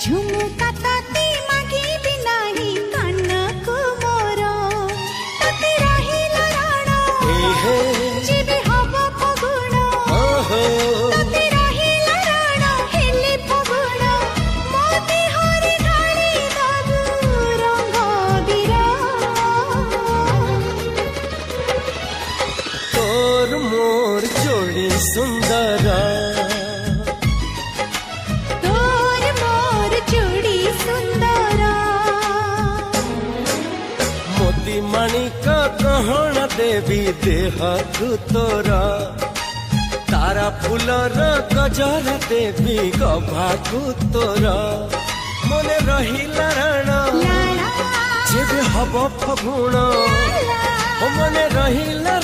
झुमुका तते मागिबि नाही कानकु मोर तते रहिला राण जेबे हब फगुण तते रहिला राण हेले फगुण मोते हरि ढाଳି दबु रंग बिरा तोर मोर जोड़ी सुंदर मणिक गहना देवी देह तोर तारा फूलर गजर देवी गभाकु तोर मने रहिला राण जेबे हब फगुण मने रहिला